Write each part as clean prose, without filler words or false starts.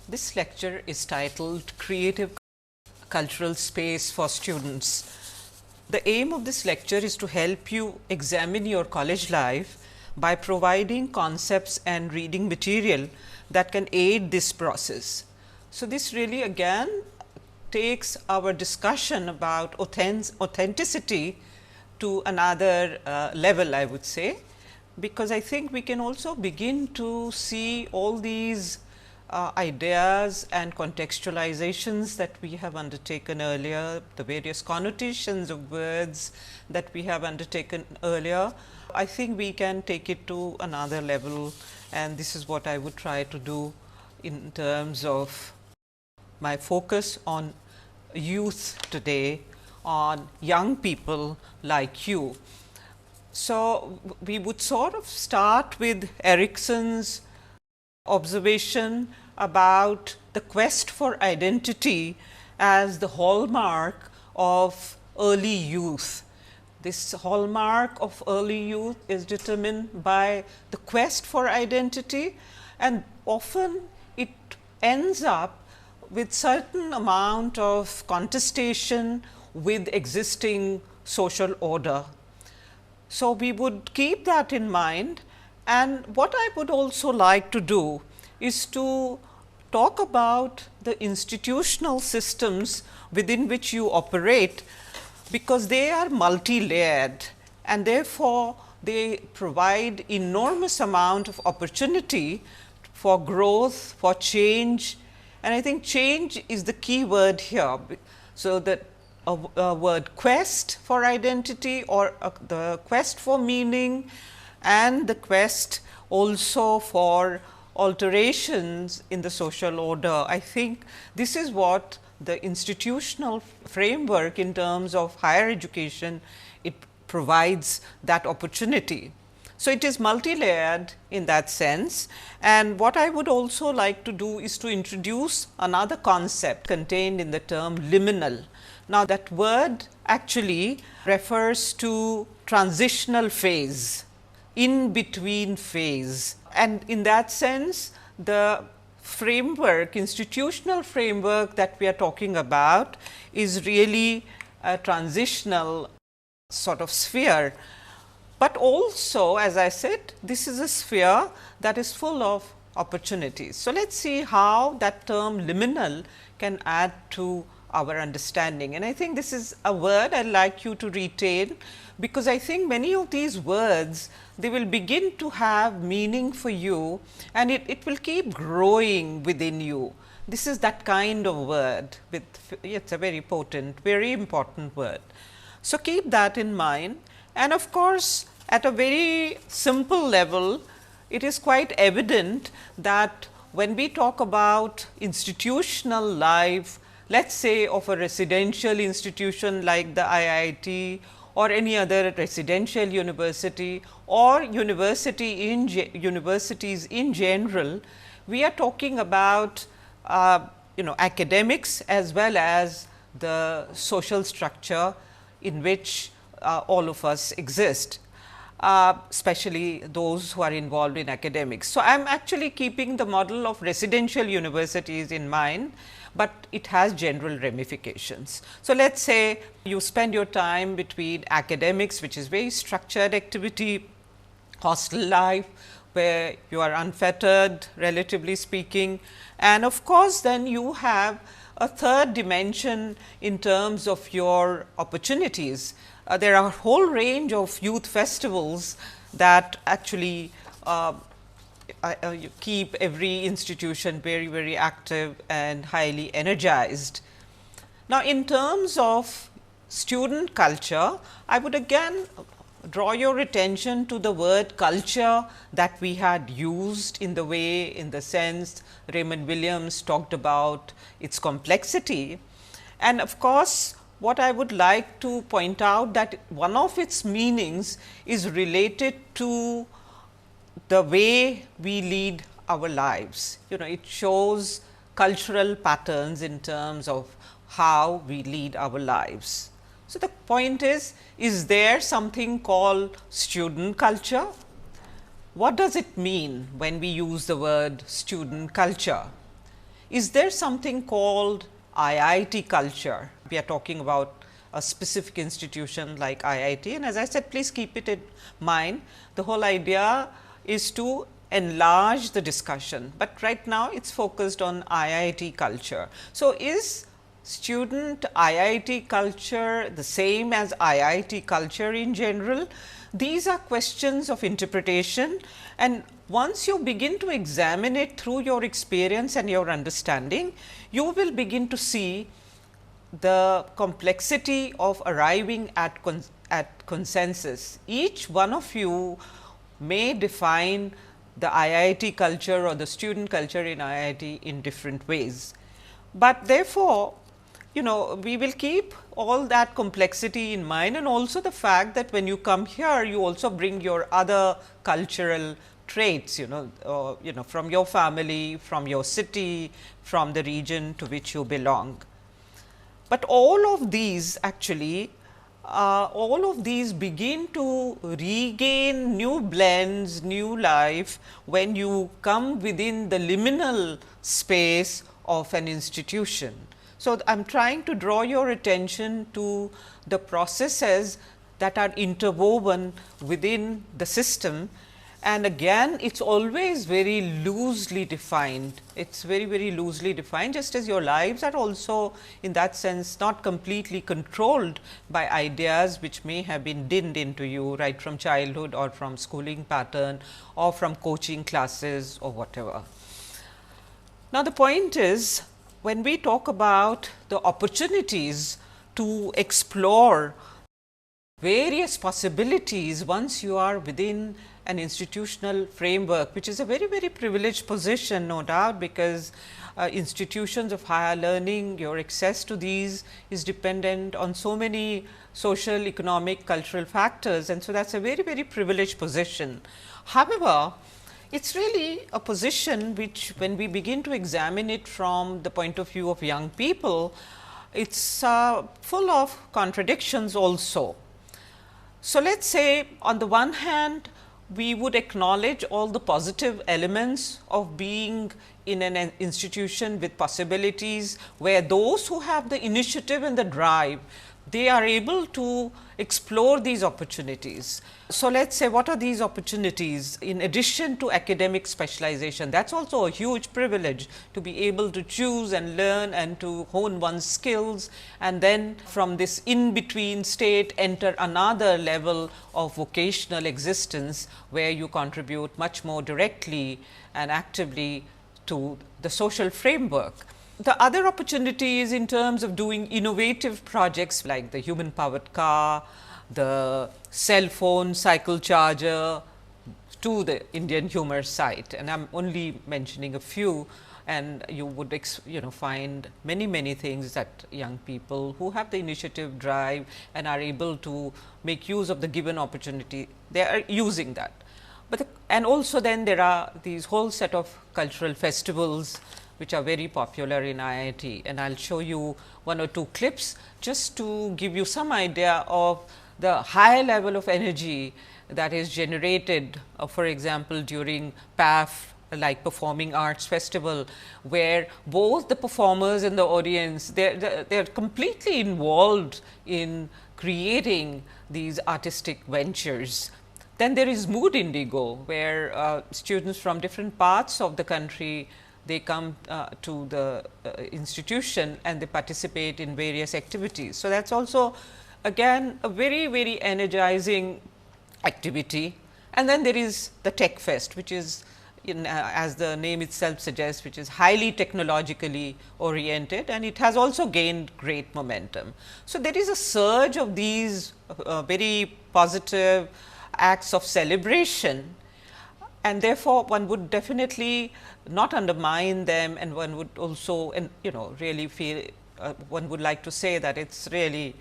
This lecture is titled Creative Cultural Space for Students. The aim of this lecture is to help you examine your college life by providing concepts and reading material that can aid this process. So, this really again takes our discussion about authenticity to another level, I would say, because I think we can also begin to see all these ideas and contextualizations that we have undertaken earlier, the various connotations of words that we have undertaken earlier. I think we can take it to another level, and this is what I would try to do in terms of my focus on youth today, on young people like you. So, we would sort of start with Erickson's observation about the quest for identity as the hallmark of early youth. This hallmark of early youth is determined by the quest for identity, and often it ends up with certain amount of contestation with existing social order. So, we would keep that in mind, and what I would also like to do is to talk about the institutional systems within which you operate, because they are multi-layered and therefore, they provide enormous amount of opportunity for growth, for change, and I think change is the key word here. So, that a word quest for identity or the quest for meaning and the quest also for alterations in the social order. I think this is what the institutional framework in terms of higher education, it provides that opportunity. So, it is multi-layered in that sense, and what I would also like to do is to introduce another concept contained in the term liminal. Now, that word actually refers to transitional phase, in between phase, and in that sense the framework, institutional framework that we are talking about is really a transitional sort of sphere, but also as I said, this is a sphere that is full of opportunities. So, let us see how that term liminal can add to our understanding, and I think this is a word I would like you to retain, because I think many of these words, they will begin to have meaning for you, and it will keep growing within you. This is that kind of word with, it is a very potent, very important word. So, keep that in mind, and of course, at a very simple level, it is quite evident that when we talk about institutional life, let us say of a residential institution like the IIT or any other residential university or universities in general, we are talking about academics as well as the social structure in which all of us exist, especially those who are involved in academics. So, I am actually keeping the model of residential universities in mind, but it has general ramifications. So, let us say you spend your time between academics, which is very structured activity, hostel life where you are unfettered relatively speaking, and of course, then you have a third dimension in terms of your opportunities. There are a whole range of youth festivals that actually keep every institution very, very active and highly energized. Now, in terms of student culture, I would again draw your attention to the word culture that we had used in the sense Raymond Williams talked about its complexity. And of course, what I would like to point out that one of its meanings is related to the way we lead our lives. It shows cultural patterns in terms of how we lead our lives. So, the point is there something called student culture? What does it mean when we use the word student culture? is there something called IIT culture? We are talking about a specific institution like IIT, and as I said, please keep it in mind. The whole idea is to enlarge the discussion, but right now it is focused on IIT culture. So, is student IIT culture the same as IIT culture in general? These are questions of interpretation, and once you begin to examine it through your experience and your understanding, you will begin to see the complexity of arriving at consensus. Each one of you may define the IIT culture or the student culture in IIT in different ways, but therefore, we will keep all that complexity in mind, and also the fact that when you come here, you also bring your other cultural traits, from your family, from your city, from the region to which you belong. But all of these actually, all of these begin to regain new blends, new life when you come within the liminal space of an institution. So, I am trying to draw your attention to the processes that are interwoven within the system, and again it is always very loosely defined. It is very, very loosely defined, just as your lives are also in that sense not completely controlled by ideas which may have been dinned into you right from childhood or from schooling pattern or from coaching classes or whatever. Now, the point is, when we talk about the opportunities to explore various possibilities once you are within an institutional framework, which is a very, very privileged position, no doubt, because institutions of higher learning, your access to these is dependent on so many social, economic, cultural factors, and so that is a very, very privileged position. However, it is really a position which, when we begin to examine it from the point of view of young people, it is full of contradictions also. So, let us say on the one hand, we would acknowledge all the positive elements of being in an institution with possibilities, where those who have the initiative and the drive, they are able to explore these opportunities. So, let us say what are these opportunities in addition to academic specialization? That is also a huge privilege, to be able to choose and learn and to hone one's skills, and then from this in between state enter another level of vocational existence, where you contribute much more directly and actively to the social framework. The other opportunity is in terms of doing innovative projects like the human powered car, the cell phone cycle charger, to the Indian humor site, and I am only mentioning a few, and you would find many things that young people who have the initiative, drive and are able to make use of the given opportunity, they are using that. But and also then there are these whole set of cultural festivals which are very popular in IIT, and I will show you one or two clips just to give you some idea of the high level of energy that is generated, for example, during PAF, like Performing Arts Festival, where both the performers and the audience, they are completely involved in creating these artistic ventures. Then there is Mood Indigo, where students from different parts of the country, they come to the institution and they participate in various activities. So, that is also again a very energizing activity. And then there is the Tech Fest, which is as the name itself suggests, which is highly technologically oriented, and it has also gained great momentum. So, there is a surge of these very positive acts of celebration, and therefore, one would definitely not undermine them, and one would also really feel one would like to say that it is really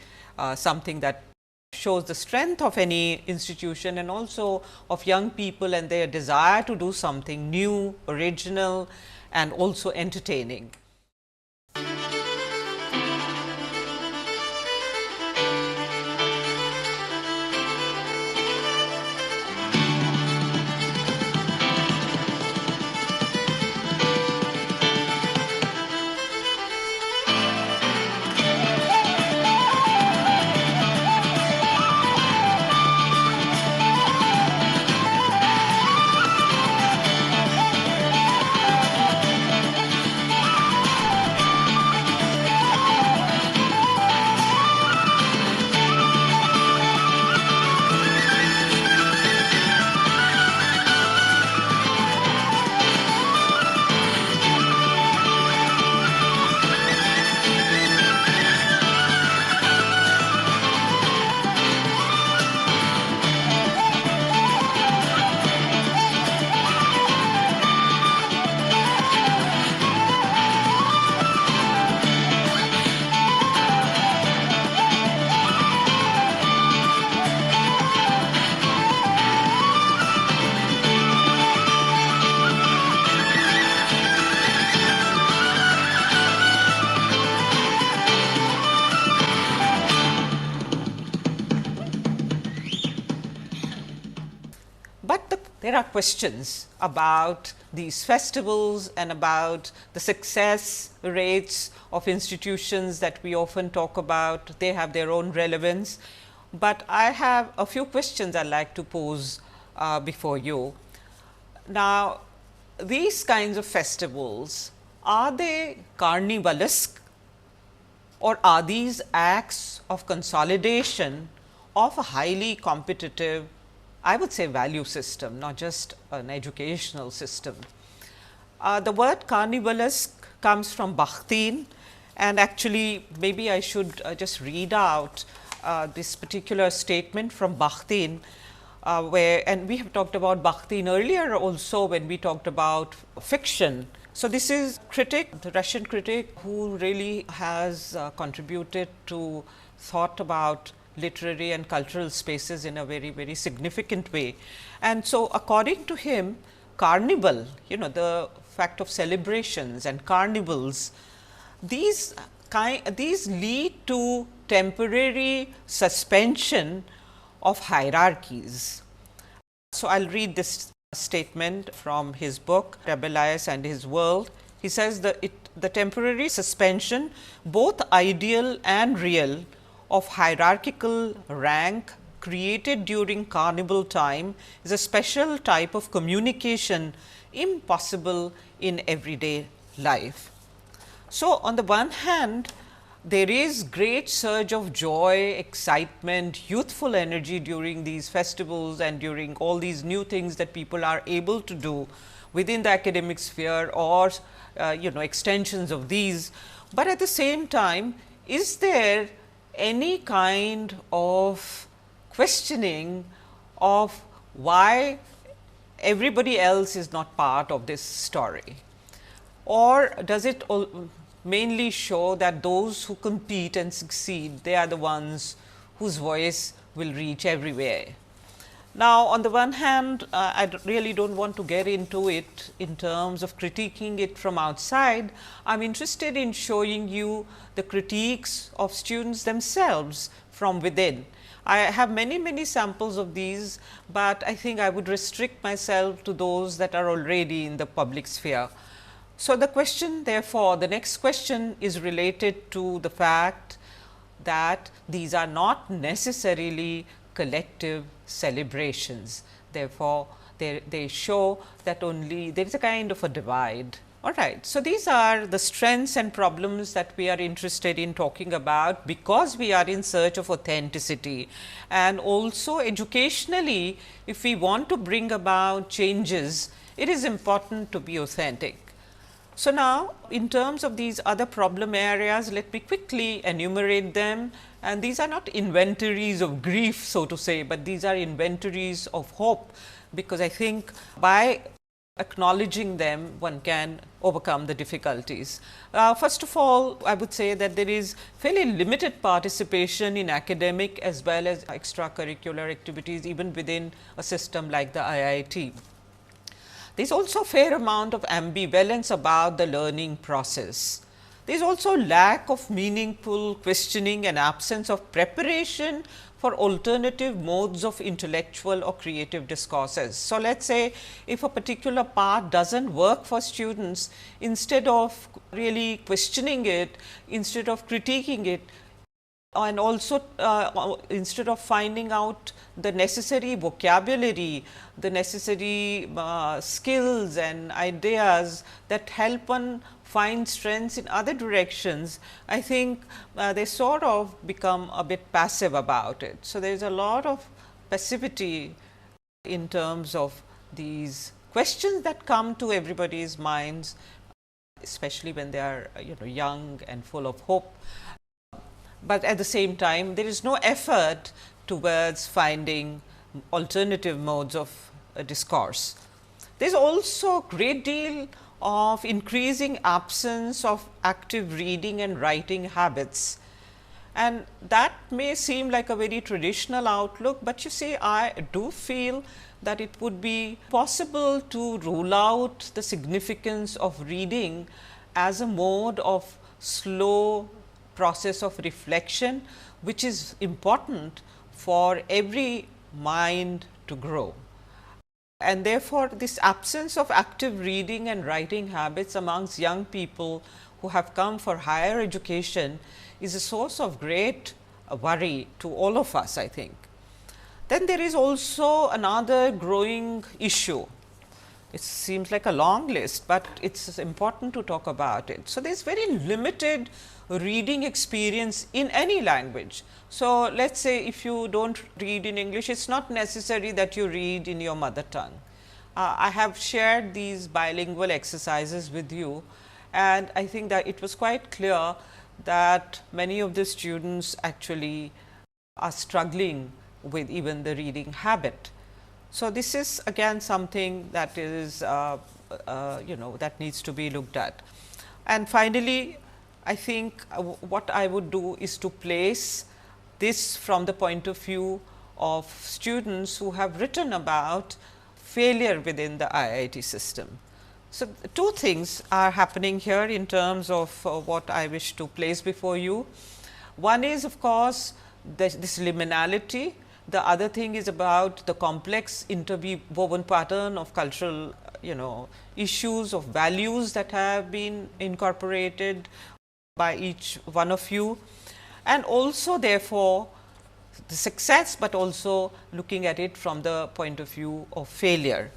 something that shows the strength of any institution and also of young people and their desire to do something new, original and also entertaining. there are questions about these festivals and about the success rates of institutions that we often talk about. They have their own relevance, but I have a few questions I would like to pose before you. Now, these kinds of festivals, are they carnivalesque, or are these acts of consolidation of a highly competitive, I would say, value system, not just an educational system? The word carnivalesque comes from Bakhtin, and actually maybe I should just read out this particular statement from Bakhtin, where, and we have talked about Bakhtin earlier also when we talked about fiction. So, this is critic, the Russian critic, who really has contributed to thought about literary and cultural spaces in a very, very significant way. And so, according to him, carnival, the fact of celebrations and carnivals, these lead to temporary suspension of hierarchies. So, I will read this statement from his book Rabelais and His World. He says that the temporary suspension, both ideal and real, of hierarchical rank created during carnival time is a special type of communication impossible in everyday life. So, on the one hand, there is great surge of joy, excitement, youthful energy during these festivals and during all these new things that people are able to do within the academic sphere or extensions of these. But at the same time, is there any kind of questioning of why everybody else is not part of this story, or does it mainly show that those who compete and succeed, they are the ones whose voice will reach everywhere? Now, on the one hand, I really do not want to get into it in terms of critiquing it from outside. I am interested in showing you the critiques of students themselves from within. I have many samples of these, but I think I would restrict myself to those that are already in the public sphere. So, the question, therefore, the next question is related to the fact that these are not necessarily collective celebrations. Therefore, they show that only there is a kind of a divide. All right. So, these are the strengths and problems that we are interested in talking about, because we are in search of authenticity, and also educationally, if we want to bring about changes, it is important to be authentic. So, now in terms of these other problem areas, let me quickly enumerate them, and these are not inventories of grief, so to say, but these are inventories of hope, because I think by acknowledging them one can overcome the difficulties. First of all, I would say that there is fairly limited participation in academic as well as extracurricular activities even within a system like the IIT. There is also a fair amount of ambivalence about the learning process. There is also lack of meaningful questioning and absence of preparation for alternative modes of intellectual or creative discourses. So, let us say if a particular path does not work for students, instead of really questioning it, instead of critiquing it, and also instead of finding out the necessary vocabulary, the necessary skills and ideas that help one find strengths in other directions, I think they sort of become a bit passive about it. So, there is a lot of passivity in terms of these questions that come to everybody's minds, especially when they are young and full of hope. But at the same time, there is no effort towards finding alternative modes of discourse. There is also a great deal of increasing absence of active reading and writing habits, and that may seem like a very traditional outlook, but you see, I do feel that it would be possible to rule out the significance of reading as a mode of slow process of reflection, which is important for every mind to grow. And therefore, this absence of active reading and writing habits amongst young people who have come for higher education is a source of great worry to all of us, I think. Then there is also another growing issue. It seems like a long list, but it is important to talk about it. So, there is very limited reading experience in any language. So, let us say if you do not read in English, it is not necessary that you read in your mother tongue. I have shared these bilingual exercises with you, and I think that it was quite clear that many of the students actually are struggling with even the reading habit. So, this is again something that is that needs to be looked at. And finally, I think what I would do is to place this from the point of view of students who have written about failure within the IIT system. So, two things are happening here in terms of what I wish to place before you. One is of course, this liminality. The other thing is about the complex interwoven pattern of cultural issues, of values that have been incorporated by each one of you, and also therefore, the success, but also looking at it from the point of view of failure.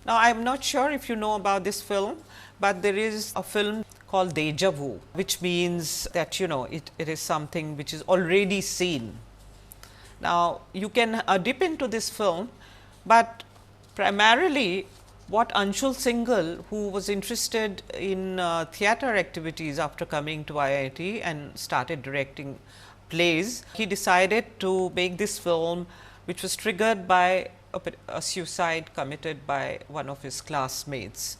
Now, I am not sure if you know about this film, but there is a film called Deja Vu, which means that it is something which is already seen. Now, you can dip into this film, but primarily what Anshul Singhal, who was interested in theatre activities after coming to IIT and started directing plays, he decided to make this film, which was triggered by a suicide committed by one of his classmates.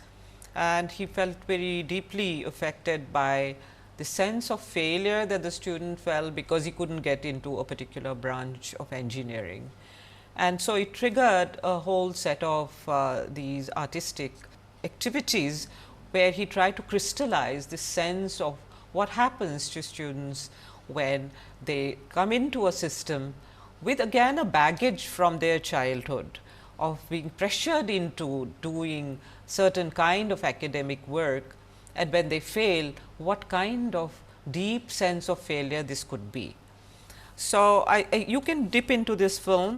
And he felt very deeply affected by the sense of failure that the student felt because he could not get into a particular branch of engineering. And so, it triggered a whole set of these artistic activities, where he tried to crystallize this sense of what happens to students when they come into a system with again a baggage from their childhood of being pressured into doing certain kind of academic work, and when they fail, what kind of deep sense of failure this could be. So, you can dip into this film.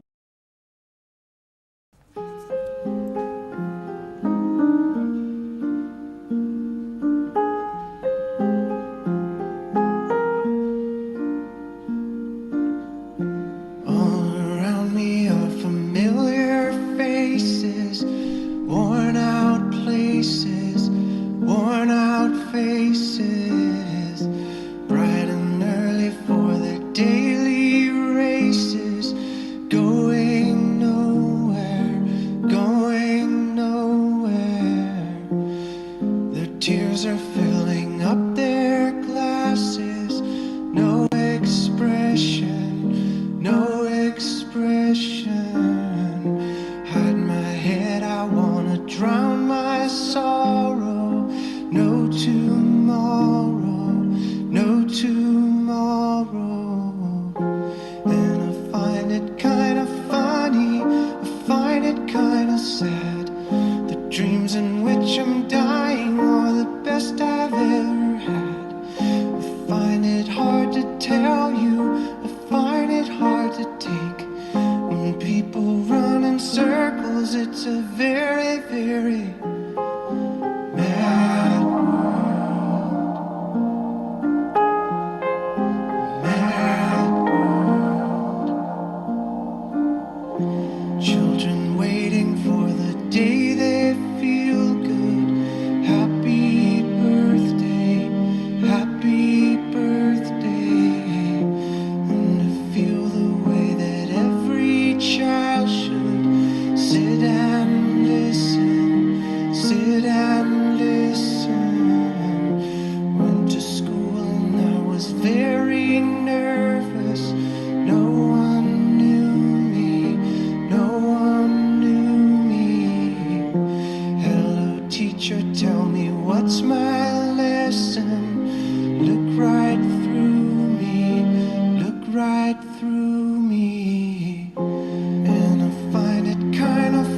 right through me, and I find it kind of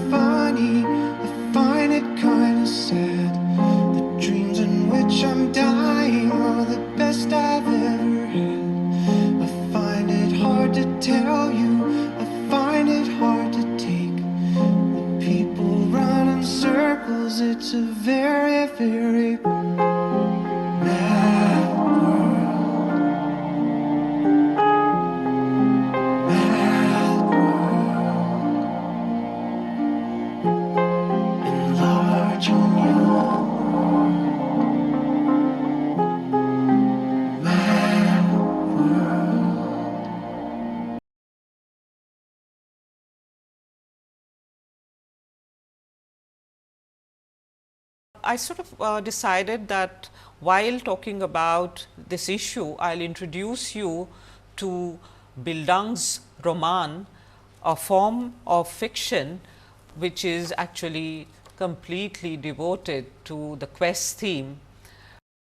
very, very mad world, mad world, enlarging your mad world. I sort of decided that while talking about this issue, I'll introduce you to Bildungsroman, a form of fiction which is actually completely devoted to the quest theme.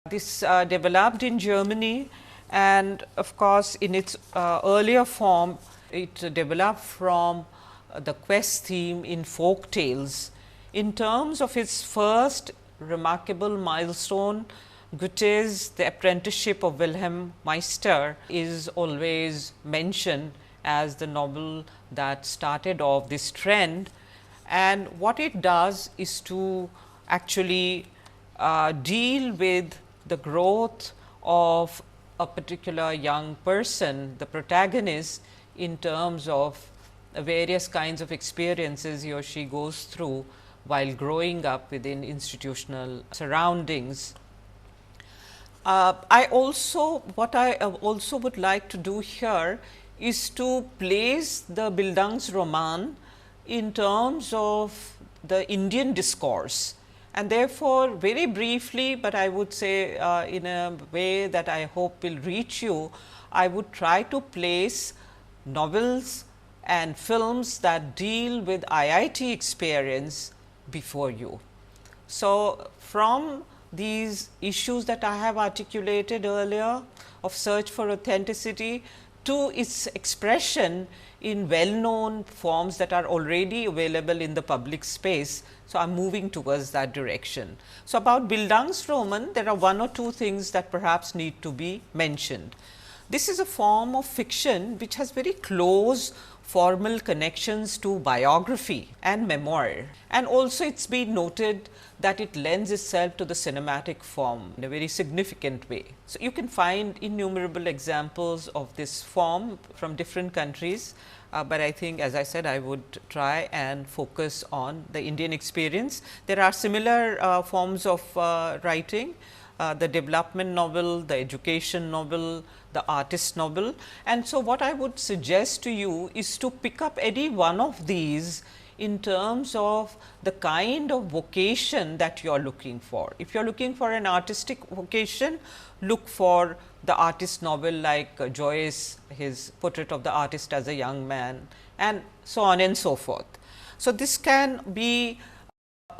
This developed in Germany, and of course, in its earlier form, it developed from the quest theme in folk tales. In terms of its first remarkable milestone, Goethe's The Apprenticeship of Wilhelm Meister is always mentioned as the novel that started off this trend. And what it does is to actually deal with the growth of a particular young person, the protagonist, in terms of various kinds of experiences he or she goes through while growing up within institutional surroundings. I also would like to do here is to place the Bildungsroman in terms of the Indian discourse, and therefore, very briefly, but I would say in a way that I hope will reach you, I would try to place novels and films that deal with IIT experience before you. So, from these issues that I have articulated earlier of search for authenticity to its expression in well known forms that are already available in the public space. So, I am moving towards that direction. So, about Bildungsroman, there are one or two things that perhaps need to be mentioned. This is a form of fiction which has very close formal connections to biography and memoir, and also it has been noted that it lends itself to the cinematic form in a very significant way. So, you can find innumerable examples of this form from different countries, but I think, as I said, I would try and focus on the Indian experience. There are similar forms of writing, the development novel, the education novel, the artist novel. And so, what I would suggest to you is to pick up any one of these in terms of the kind of vocation that you are looking for. If you are looking for an artistic vocation, look for the artist novel like Joyce, his Portrait of the Artist as a Young Man, and so on and so forth. So, this can be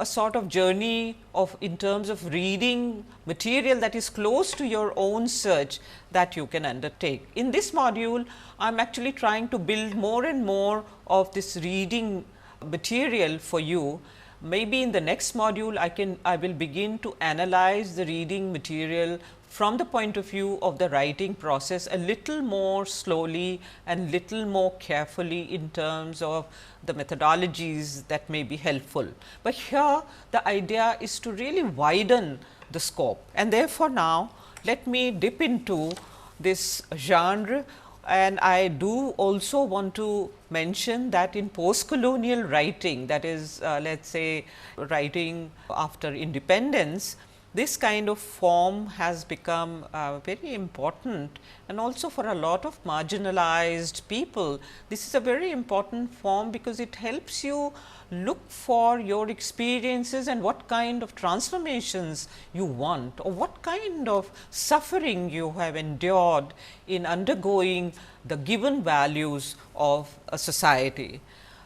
a sort of journey of in terms of reading material that is close to your own search that you can undertake. In this module, I am actually trying to build more and more of this reading material for you. Maybe in the next module, I will begin to analyze the reading material from the point of view of the writing process a little more slowly and little more carefully in terms of the methodologies that may be helpful. But here the idea is to really widen the scope, and therefore, now let me dip into this genre. And I do also want to mention that in post colonial writing, that is let us say writing after independence, this kind of form has become very important, and also for a lot of marginalized people, this is a very important form because it helps you look for your experiences and what kind of transformations you want, or what kind of suffering you have endured in undergoing the given values of a society.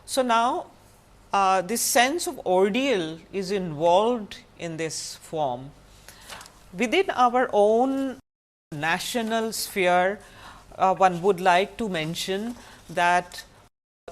So, now this sense of ordeal is involved in this form. Within our own national sphere, one would like to mention that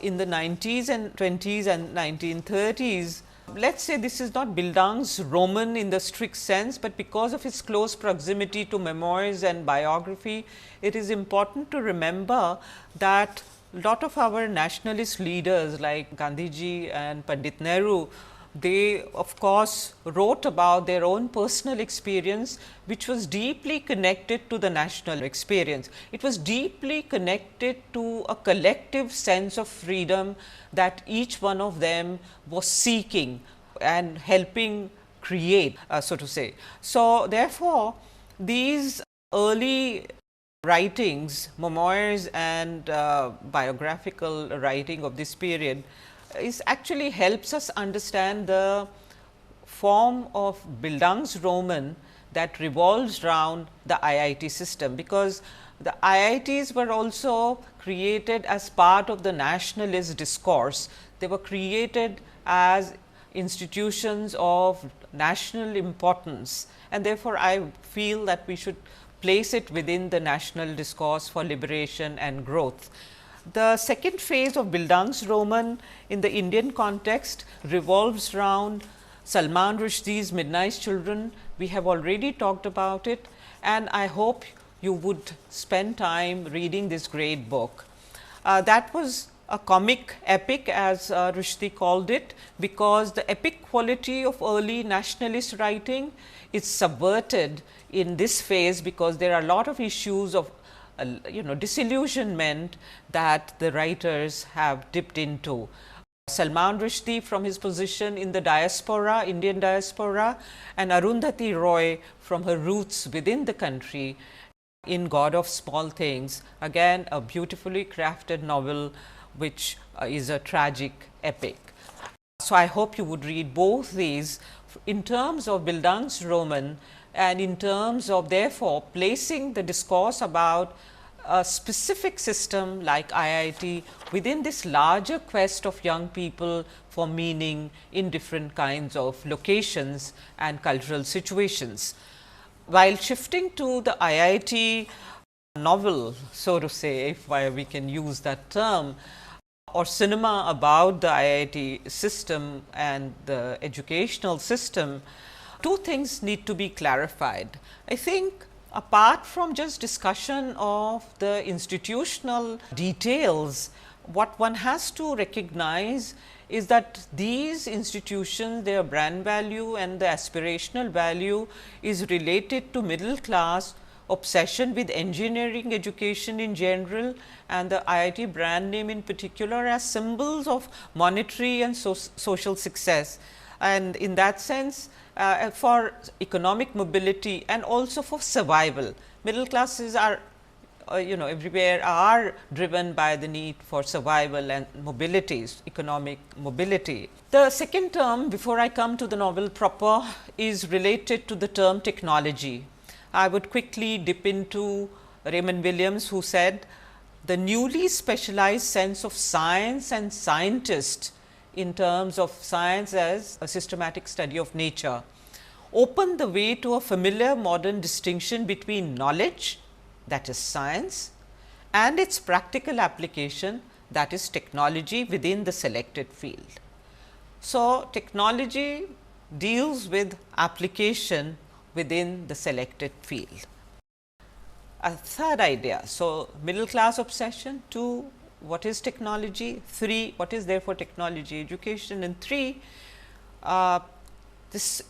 in the 90s and 20s and 1930s, let us say this is not Bildungsroman in the strict sense, but because of its close proximity to memoirs and biography, it is important to remember that lot of our nationalist leaders like Gandhiji and Pandit Nehru They of course wrote about their own personal experience, which was deeply connected to the national experience. It was deeply connected to a collective sense of freedom that each one of them was seeking and helping create, so to say. So, therefore, these early writings, memoirs and biographical writing of this period is actually helps us understand the form of Bildungsroman that revolves around the IIT system, because the IITs were also created as part of the nationalist discourse. They were created as institutions of national importance, and therefore, I feel that we should place it within the national discourse for liberation and growth. The second phase of Bildungsroman in the Indian context revolves around Salman Rushdie's Midnight Children. We have already talked about it, and I hope you would spend time reading this great book. That was a comic epic, as Rushdie called it, because the epic quality of early nationalist writing is subverted in this phase, because there are a lot of issues of disillusionment that the writers have dipped into. Salman Rushdie from his position in the diaspora, Indian diaspora, and Arundhati Roy from her roots within the country in God of Small Things, again a beautifully crafted novel which is a tragic epic. So, I hope you would read both these in terms of Bildungsroman and in terms of therefore placing the discourse about a specific system like IIT within this larger quest of young people for meaning in different kinds of locations and cultural situations. While shifting to the IIT novel, so to say, if we can use that term, or cinema about the IIT system and the educational system, two things need to be clarified. I think apart from just discussion of the institutional details, what one has to recognize is that these institutions, their brand value and the aspirational value is related to middle class obsession with engineering education in general, and the IIT brand name in particular as symbols of monetary and social success. And in that sense, for economic mobility and also for survival, middle classes are everywhere are driven by the need for survival and mobility, economic mobility. The second term, before I come to the novel proper, is related to the term technology. I would quickly dip into Raymond Williams, who said, the newly specialized sense of science and scientist in terms of science as a systematic study of nature opened the way to a familiar modern distinction between knowledge, that is science, and its practical application, that is technology within the selected field. So, technology deals with application within the selected field. A third idea, so middle class obsession, 2, what is technology, 3, what is therefore technology education, and 3, this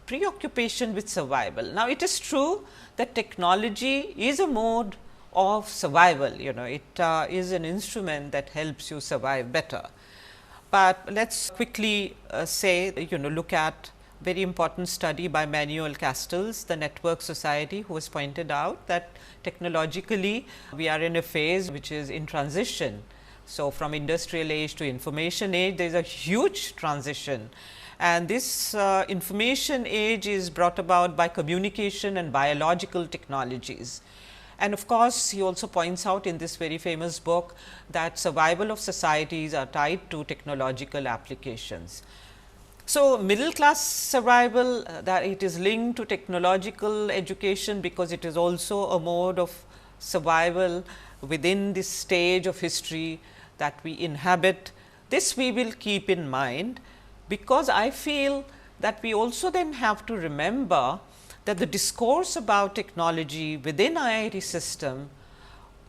preoccupation with survival. Now, it is true that technology is a mode of survival, it is an instrument that helps you survive better. But let us quickly say, look at very important study by Manuel Castells, the Network Society, who has pointed out that technologically we are in a phase which is in transition. So, from industrial age to information age, there is a huge transition, and this information age is brought about by communication and biological technologies. And of course, he also points out in this very famous book that survival of societies are tied to technological applications. So, middle class survival, that it is linked to technological education, because it is also a mode of survival within this stage of history that we inhabit. This we will keep in mind, because I feel that we also then have to remember that the discourse about technology within IIT system,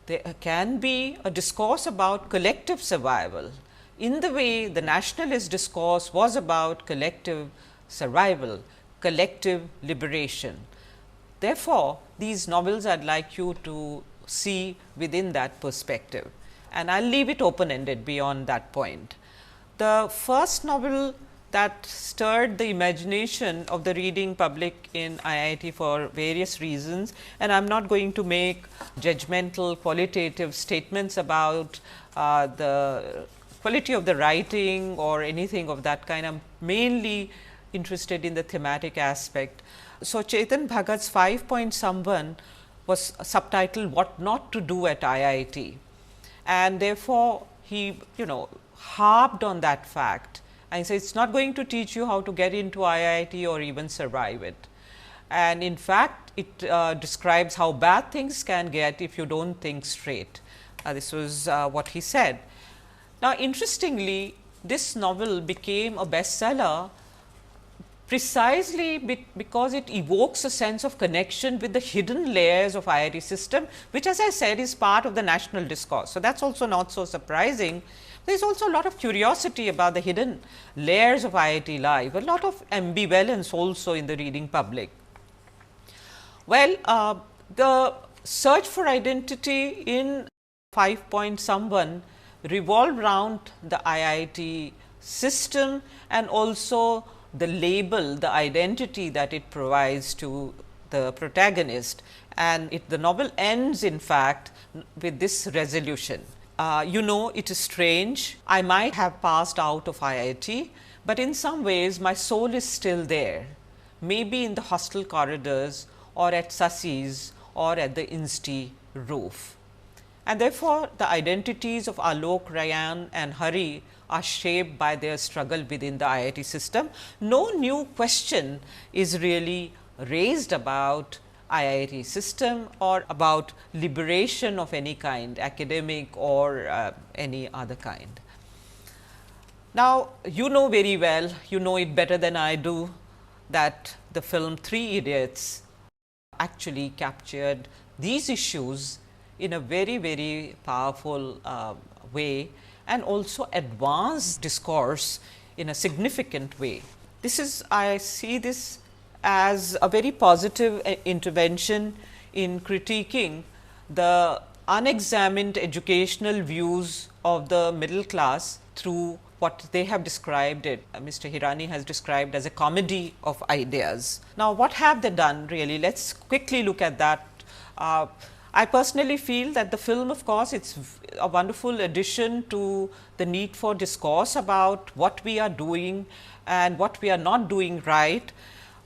there can be a discourse about collective survival. in the way the nationalist discourse was about collective survival, collective liberation. Therefore, these novels I would like you to see within that perspective, and I will leave it open ended beyond that point. The first novel that stirred the imagination of the reading public in IIT for various reasons, and I am not going to make judgmental qualitative statements about the quality of the writing or anything of that kind. I am mainly interested in the thematic aspect. So, Chetan Bhagat's 5-point Samvan was subtitled "What Not to Do at IIT," and therefore, he harped on that fact and said, it is not going to teach you how to get into IIT or even survive it. And in fact, it describes how bad things can get if you do not think straight. This was what he said. Now, interestingly, this novel became a bestseller precisely because it evokes a sense of connection with the hidden layers of IIT system, which, as I said, is part of the national discourse. So, that is also not so surprising. There is also a lot of curiosity about the hidden layers of IIT life, a lot of ambivalence also in the reading public. Well, the search for identity in 5-point Samvan revolved around the IIT system and also the label, the identity that it provides to the protagonist, and the novel ends in fact with this resolution. It is strange, I might have passed out of IIT, but in some ways my soul is still there, maybe in the hostel corridors or at Sasi's or at the Insti roof. And therefore, the identities of Alok, Rayan and Hari are shaped by their struggle within the IIT system. No new question is really raised about IIT system or about liberation of any kind, academic or any other kind. Now, you know very well, you know it better than I do, that the film Three Idiots actually captured these issues in a very, very powerful way and also advanced discourse in a significant way. This is, I see this as a very positive intervention in critiquing the unexamined educational views of the middle class through what they have described it, Mr. Hirani has described as a comedy of ideas. Now, what have they done really? Let us quickly look at that. I personally feel that the film, of course, it is a wonderful addition to the need for discourse about what we are doing and what we are not doing right,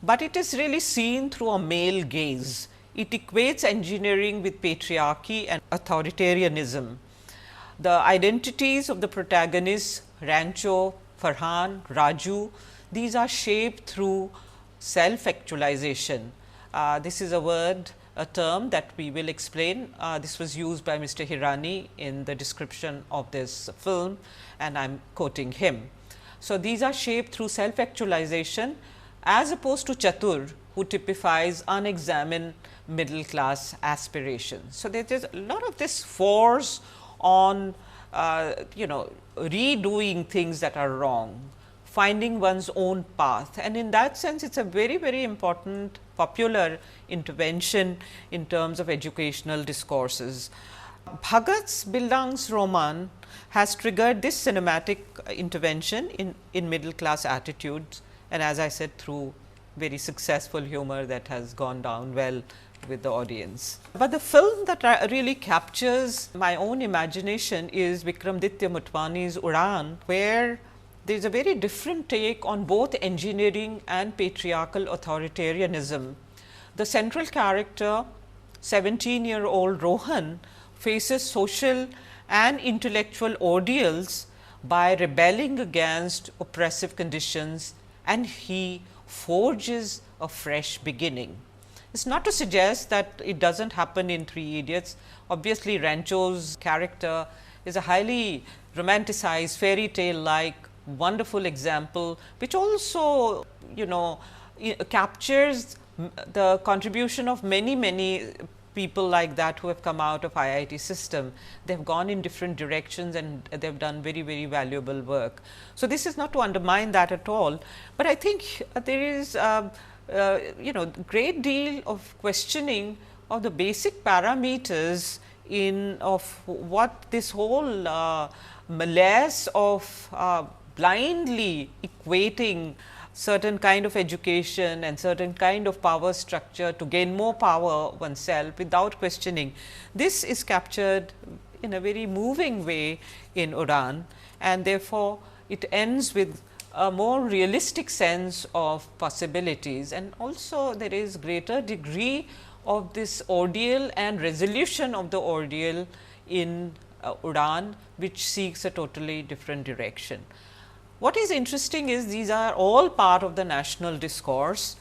but it is really seen through a male gaze. It equates engineering with patriarchy and authoritarianism. The identities of the protagonists, Rancho, Farhan, Raju, these are shaped through self-actualization. This is a term that we will explain. This was used by Mr. Hirani in the description of this film, and I am quoting him. So, these are shaped through self-actualization as opposed to Chatur, who typifies unexamined middle class aspirations. So, there is a lot of this force on redoing things that are wrong, finding one's own path, and in that sense it is a very, very important popular intervention in terms of educational discourses. Bhagat's Bildungs Roman has triggered this cinematic intervention in middle class attitudes, and as I said, through very successful humor that has gone down well with the audience. But the film that really captures my own imagination is Vikramaditya Motwani's Udaan, where there is a very different take on both engineering and patriarchal authoritarianism. The central character, 17-year-old Rohan, faces social and intellectual ordeals by rebelling against oppressive conditions, and he forges a fresh beginning. It is not to suggest that it does not happen in Three Idiots. Obviously, Rancho's character is a highly romanticized fairy tale like wonderful example, which also captures the contribution of many people like that who have come out of IIT system. They have gone in different directions and they have done very, very valuable work. So, this is not to undermine that at all, but I think there is great deal of questioning of the basic parameters in of what this whole malaise of blindly equating certain kind of education and certain kind of power structure to gain more power oneself without questioning. This is captured in a very moving way in Udaan, and therefore, it ends with a more realistic sense of possibilities, and also there is greater degree of this ordeal and resolution of the ordeal in Udaan, which seeks a totally different direction. What is interesting is these are all part of the national discourse,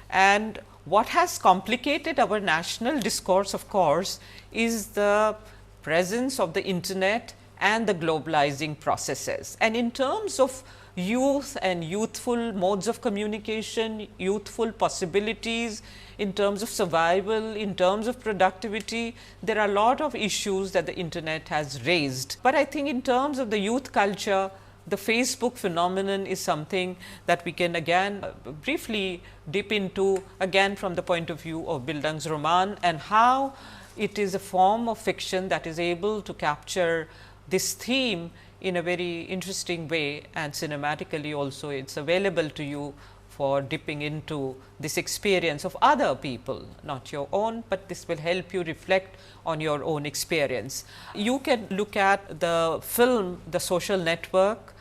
and what has complicated our national discourse of course, is the presence of the internet and the globalizing processes. And in terms of youth and youthful modes of communication, youthful possibilities, in terms of survival, in terms of productivity, there are a lot of issues that the internet has raised. But I think in terms of the youth culture, the Facebook phenomenon is something that we can again briefly dip into, again from the point of view of Bildungsroman, and how it is a form of fiction that is able to capture this theme in a very interesting way, and cinematically also it is available to you for dipping into this experience of other people, not your own, but this will help you reflect on your own experience. You can look at the film The Social Network,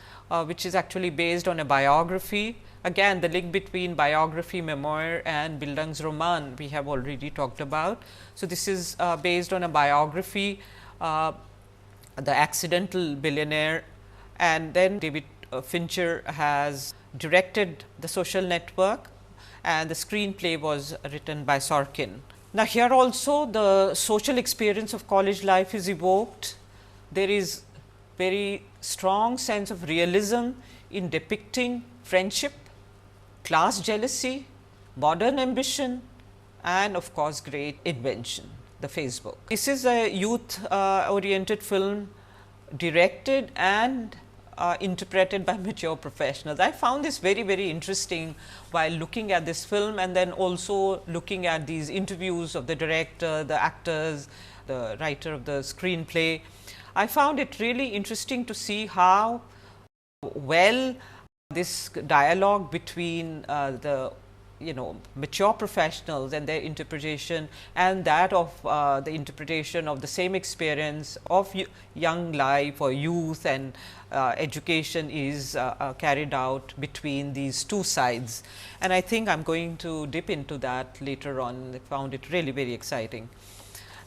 which is actually based on a biography. Again, the link between biography, memoir and Bildungsroman we have already talked about. So, this is based on a biography, The Accidental Billionaire, and then David Fincher has directed The Social Network, and the screenplay was written by Sorkin. Now, here also the social experience of college life is evoked. There is very strong sense of realism in depicting friendship, class jealousy, modern ambition, and of course, great invention, the Facebook. This is a youth oriented film directed and interpreted by mature professionals. I found this very, very interesting while looking at this film, and then also looking at these interviews of the director, the actors, the writer of the screenplay. I found it really interesting to see how well this dialogue between the mature professionals and their interpretation, and that of the interpretation of the same experience of young life or youth and education is carried out between these two sides. And I think I am going to dip into that later on. I found it really very exciting.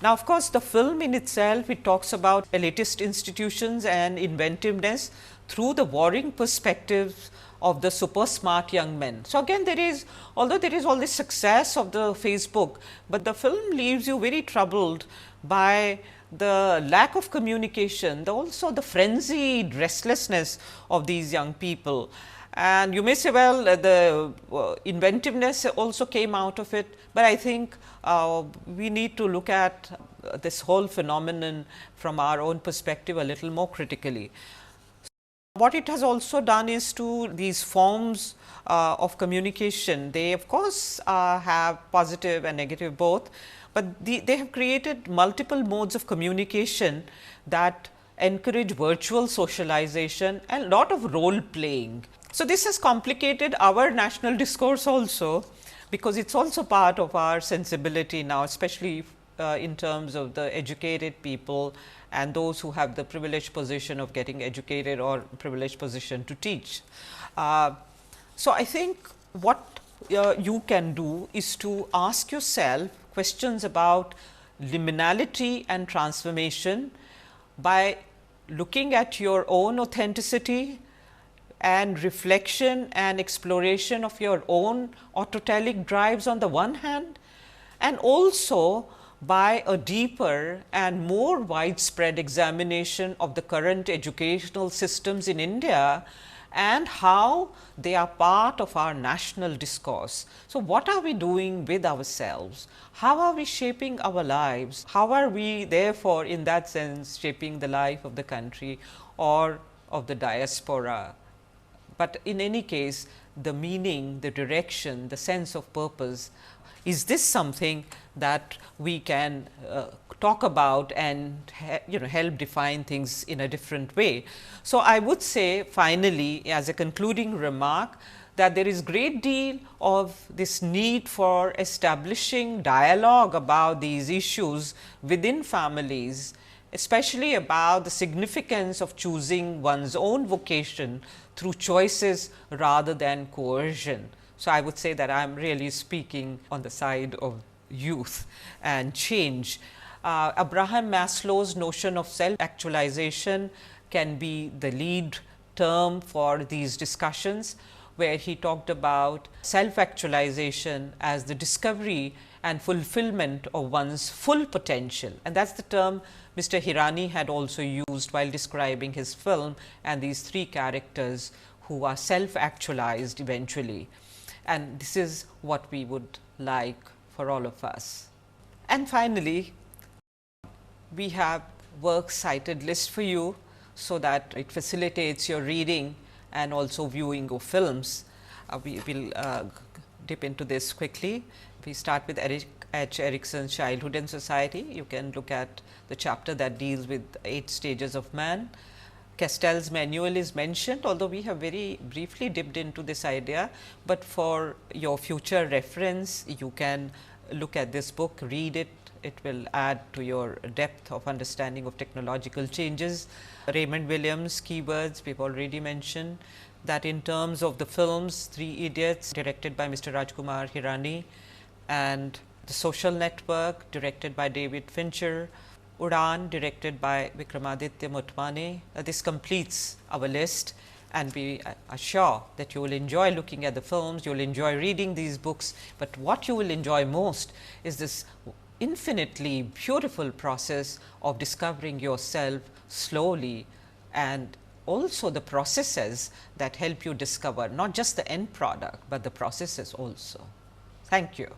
Now, of course, the film in itself, it talks about elitist institutions and inventiveness through the warring perspectives of the super smart young men. So, again there is, although there is all this success of the Facebook, but the film leaves you very troubled by the lack of communication, also the frenzied restlessness of these young people. And you may say, well, the inventiveness also came out of it, but I think we need to look at this whole phenomenon from our own perspective a little more critically. What it has also done is to these forms of communication, they of course have positive and negative both, but they have created multiple modes of communication that encourage virtual socialization and a lot of role playing. So, this has complicated our national discourse also, because it is also part of our sensibility now, especially in terms of the educated people and those who have the privileged position of getting educated or privileged position to teach. So, I think what you can do is to ask yourself questions about liminality and transformation by looking at your own authenticity and reflection and exploration of your own autotelic drives on the one hand, and also by a deeper and more widespread examination of the current educational systems in India and how they are part of our national discourse. So, what are we doing with ourselves? How are we shaping our lives? How are we therefore, in that sense, shaping the life of the country or of the diaspora? But in any case, the meaning, the direction, the sense of purpose, is this something that we can talk about and help define things in a different way. So, I would say finally, as a concluding remark, that there is great deal of this need for establishing dialogue about these issues within families, especially about the significance of choosing one's own vocation through choices rather than coercion. So, I would say that I am really speaking on the side of youth and change. Abraham Maslow's notion of self-actualization can be the lead term for these discussions, where he talked about self-actualization as the discovery and fulfillment of one's full potential. And that is the term Mr. Hirani had also used while describing his film and these three characters who are self-actualized eventually. And this is what we would like for all of us. And finally, we have works cited list for you, so that it facilitates your reading and also viewing of films. We will dip into this quickly. We start with Erik H. Erikson's Childhood and Society. You can look at the chapter that deals with 8 stages of man. Castell's manual is mentioned, although we have very briefly dipped into this idea, but for your future reference, you can look at this book, read it. It will add to your depth of understanding of technological changes. Raymond Williams, Keywords, we have already mentioned that. In terms of the films, 3 Idiots directed by Mr. Rajkumar Hirani, and The Social Network directed by David Fincher, Udaan directed by Vikramaditya Motwane. This completes our list, and we are sure that you will enjoy looking at the films, you will enjoy reading these books, but what you will enjoy most is this infinitely beautiful process of discovering yourself slowly, and also the processes that help you discover not just the end product, but the processes also. Thank you.